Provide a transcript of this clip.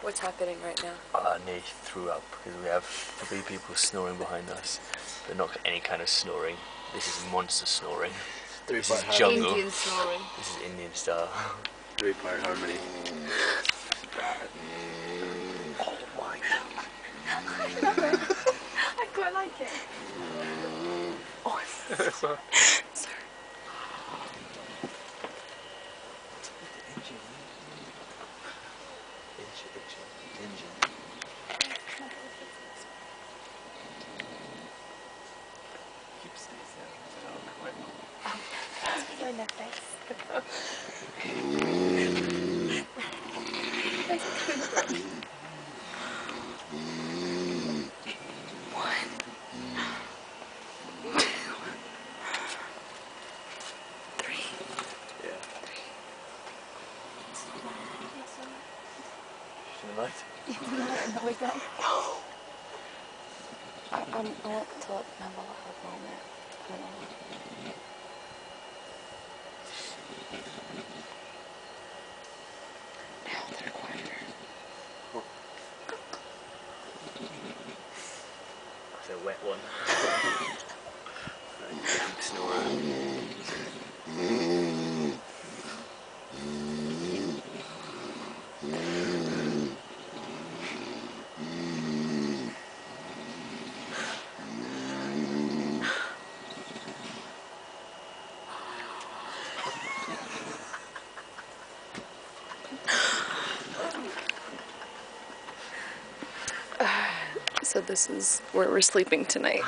What's happening right now? Nate threw up because we have 3 people snoring behind us, but not any kind of snoring. This is monster snoring. This is jungle. Indian snoring. This is Indian style. 3-part harmony. Oh my I quite like it. Oh, sorry. So no face. light. No, we don't. I want to remember what her moment. I don't know. Now they're quieter. That's a wet one. Big snorer. So this is where we're sleeping tonight.